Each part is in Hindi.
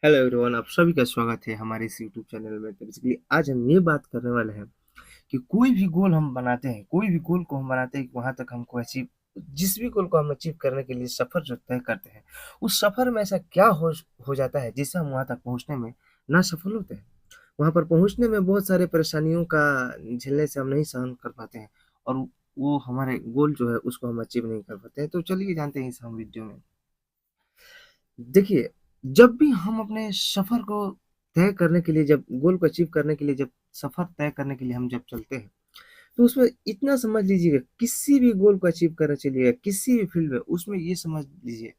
हेलो एवरीवन, आप सभी का स्वागत है हमारे इस यूट्यूब चैनल में। तो बेसिकली आज हम ये बात करने वाले हैं कि कोई भी गोल हम बनाते हैं, कोई भी गोल को हम बनाते हैं, वहां तक हमको अचीव, जिस भी गोल को हम अचीव करने के लिए सफर जो तय करते हैं, उस सफर में ऐसा क्या हो जाता है जिससे हम वहां तक पहुंचने में ना सफल होते हैं। वहां पर पहुंचने में बहुत सारे परेशानियों का झेलने से हम नहीं सहन कर पाते हैं, और वो हमारे गोल जो है उसको हम अचीव नहीं कर पाते हैं। तो चलिए जानते हैं इस हम वीडियो में। देखिए, जब भी हम अपने सफ़र को तय करने के लिए, जब गोल को अचीव करने के लिए, जब सफ़र तय करने के लिए हम जब चलते हैं, तो उसमें इतना समझ लीजिएगा, किसी भी गोल को अचीव करना चलिएगा, किसी भी फ़ील्ड में, उसमें ये समझ लीजिए,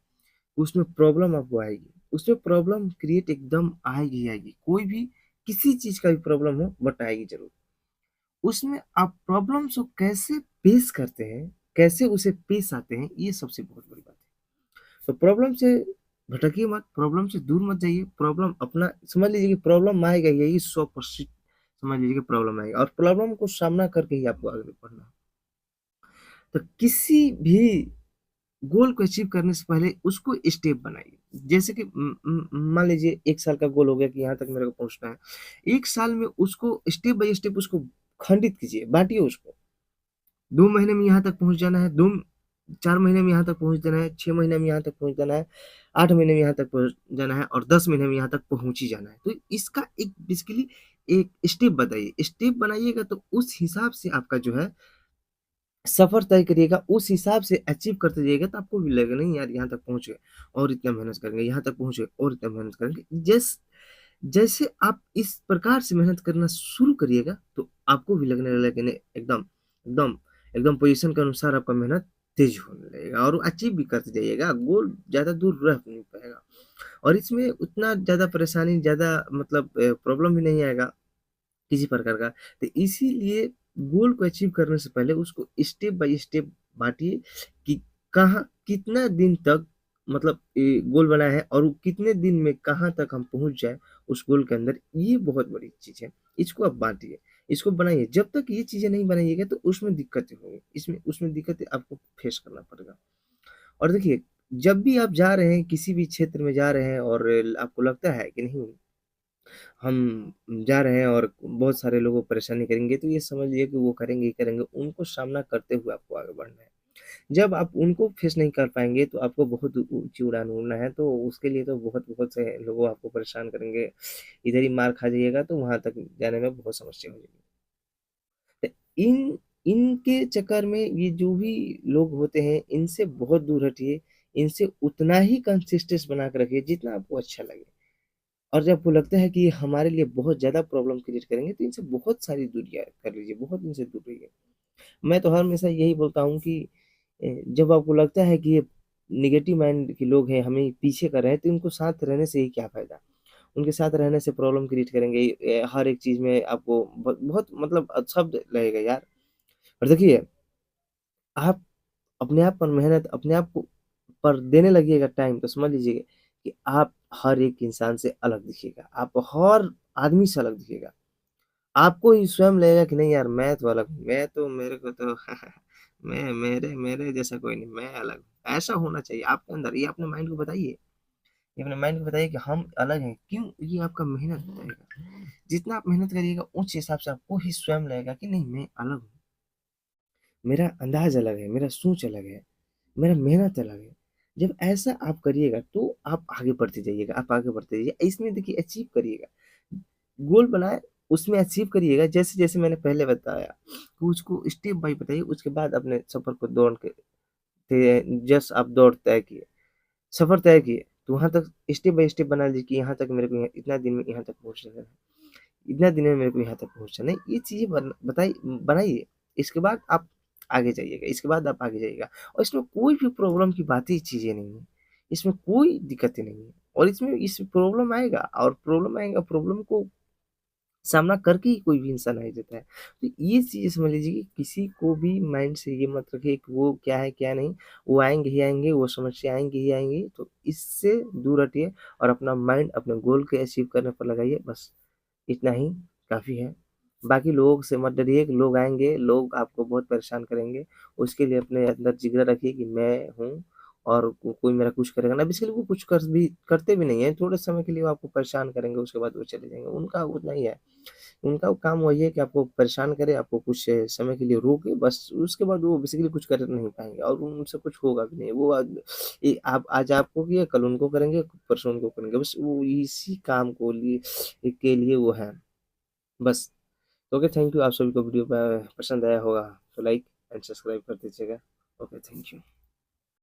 उसमें प्रॉब्लम आपको आएगी। उसमें प्रॉब्लम क्रिएट एकदम आएगी ही आएगी। कोई भी किसी चीज़ का भी प्रॉब्लम हो, बट आएगी ज़रूर। उसमें आप प्रॉब्लम्स को कैसे फेस करते हैं, कैसे उसे पेश आते हैं, ये सबसे बहुत बड़ी बात है। तो प्रॉब्लम से भटकिए मत, प्रॉब्लम से दूर मत जाइए। प्रॉब्लम अपना समझ लीजिए कि प्रॉब्लम आएगा, यही 100% समझ लीजिए कि प्रॉब्लम आएगा, और प्रॉब्लम को सामना करके ही आपको आगे बढ़ना है। तो किसी भी गोल को अचीव करने से पहले उसको स्टेप बनाइए। जैसे कि मान लीजिए 1 साल का गोल हो गया कि यहाँ तक मेरे को पहुँचना है। 1 साल में उसको स्टेप बाय स्टेप उसको खंडित कीजिए, बाँटिए उसको। 2 महीने में यहाँ तक पहुँच जाना है, 4 महीने में यहाँ तक पहुँच जाना है, 6 महीने में यहाँ तक पहुँच जाना है, 8 महीने में यहाँ तक पहुँच जाना है, और 10 महीने में यहाँ तक पहुँच ही जाना है। तो इसका एक बेसिकली एक स्टेप बताइए। स्टेप बनाइएगा तो उस हिसाब से आपका जो है सफ़र तय करिएगा, उस हिसाब से अचीव करते जाइएगा, तो आपको भी लगेगा नहीं यार यहाँ तक पहुँच गए और इतना मेहनत करेंगे, यहाँ तक पहुँच गए और इतना मेहनत करेंगे। जैसे आप इस प्रकार से मेहनत करना शुरू करिएगा, तो आपको भी लगने लगेगा कि नहीं, एकदम एकदम एकदम पोजीशन के अनुसार आपका मेहनत तेज होने लगेगा, और अचीव भी करते जाइएगा। गोल ज़्यादा दूर रह नहीं पाएगा, और इसमें उतना ज़्यादा परेशानी, ज़्यादा मतलब प्रॉब्लम भी नहीं आएगा किसी प्रकार का। तो इसीलिए गोल को अचीव करने से पहले उसको स्टेप बाय स्टेप बाँटिए कि कहाँ कितना दिन तक, मतलब गोल बनाया है, और वो कितने दिन में कहाँ तक हम पहुँच जाएँ उस गोल के अंदर, ये बहुत बड़ी चीज़ है। इसको आप बाँटिए, इसको बनाइए। जब तक ये चीज़ें नहीं बनाइएगा तो उसमें दिक्कतें होंगी, इसमें उसमें दिक्कतें आपको फेस करना पड़ेगा। और देखिए, जब भी आप जा रहे हैं, किसी भी क्षेत्र में जा रहे हैं, और आपको लगता है कि नहीं, हम जा रहे हैं और बहुत सारे लोगों को परेशानी करेंगे, तो ये समझ लीजिए कि वो करेंगे ही करेंगे, उनको सामना करते हुए आपको आगे बढ़ना है। जब आप उनको फेस नहीं कर पाएँगे, तो आपको बहुत ऊँची उड़ान उड़ना है, तो उसके लिए तो बहुत-बहुत से लोग आपको परेशान करेंगे। इधर ही मार खा जाइएगा, तो वहाँ तक जाने में बहुत समस्या हो जाएगी। तो इनके चक्कर में ये जो भी लोग होते हैं, इनसे बहुत दूर हटिए, इनसे उतना ही कंसिस्टेंस बना के रखिए जितना आपको अच्छा लगे। और जब आपको लगता है कि ये हमारे लिए बहुत ज़्यादा प्रॉब्लम क्रिएट करेंगे, तो इनसे बहुत सारी दूरियाँ कर लीजिए, बहुत इनसे दूर रहिए। मैं तो हमेशा यही बोलता हूँ कि जब आपको लगता है कि ये नेगेटिव माइंड के लोग हैं, हमें पीछे कर रहे हैं, तो इनको साथ रहने से ही क्या फ़ायदा? उनके साथ रहने से प्रॉब्लम क्रिएट करेंगे। हर एक चीज़ में आपको बहुत मतलब शब्द लगेगा यार। और देखिए, आप अपने आप पर मेहनत, अपने आप को पर देने लगिएगा टाइम, तो समझ लीजिए कि आप हर एक इंसान से अलग दिखिएगा, आप हर आदमी से अलग दिखिएगा। आपको ही स्वयं लगेगा कि नहीं यार, मैं तो अलग हूँ, मैं तो मेरे को तो मैं मेरे मेरे जैसा कोई नहीं, मैं अलग हूँ। ऐसा होना चाहिए आपके अंदर, ये अपने माइंड को बताइए। ये अपने माइंड को बताइए कि हम अलग हैं, क्यों? ये आपका मेहनत बताएगा। जितना आप मेहनत करिएगा, उस हिसाब से आपको ही स्वयं लगेगा कि नहीं, मैं अलग हूँ, मेरा अंदाज़ अलग है, मेरा सोच अलग है, मेरा मेहनत अलग है। जब ऐसा आप करिएगा, तो आप आगे बढ़ते जाइएगा, आप आगे बढ़ते जाइए। इसमें देखिए अचीव करिएगा, गोल बनाए, उसमें अचीव करिएगा, जैसे-जैसे मैंने पहले बताया, कि उसको स्टेप बाय बताइए, उसके बाद अपने सफ़र को दौड़ के जस्ट आप दौड़ तय किए, सफ़र तय किए, तो वहाँ तक स्टेप बाय स्टेप बना लीजिए कि यहाँ तक मेरे को इतना दिन में यहाँ तक पहुँचना है, इतना दिन में मेरे को यहाँ तक पहुँचना है। ये चीज़ें बनाइए, इसके बाद आप आगे जाइएगा, इसके बाद आप आगे जाइएगा, और इसमें कोई भी प्रॉब्लम की बात ही चीज़ें नहीं है, इसमें कोई दिक्कतें नहीं है, और इस प्रॉब्लम आएगा, और प्रॉब्लम आएगा, प्रॉब्लम को सामना करके ही कोई भी इंसान आगे जाता है। तो ये चीज़ें समझ लीजिए कि किसी को भी माइंड से ये मत रखिए कि वो क्या है, क्या नहीं, वो आएँगे ही आएँगे, वो समस्या आएँगी ही आएँगी, तो इससे दूर हटिए, और अपना माइंड अपने गोल के अचीव करने पर लगाइए, बस इतना ही काफ़ी है। बाकी लोगों से मत डरिए कि लोग आएँगे, लोग आपको बहुत परेशान करेंगे, उसके लिए अपने अंदर जिगरा रखिए कि मैं हूँ, और कोई मेरा कुछ करेगा ना, बेसिकली वो कुछ करते भी नहीं है, थोड़े समय के लिए वो आपको परेशान करेंगे, उसके बाद वो चले जाएंगे। उनका उतना ही है, उनका काम वही है कि आपको परेशान करे, आपको कुछ समय के लिए रोके, बस उसके बाद वो बेसिकली कुछ कर नहीं पाएंगे और उनसे कुछ होगा भी नहीं। वो आप आज आपको किया, कल उनको करेंगे, परसों उनको करेंगे, बस वो इसी काम को लिए के लिए वो है बस। Okay, thank you. आप सभी को वीडियो पसंद आया होगा तो लाइक एंड सब्सक्राइब कर दीजिएगा। Okay, thank you.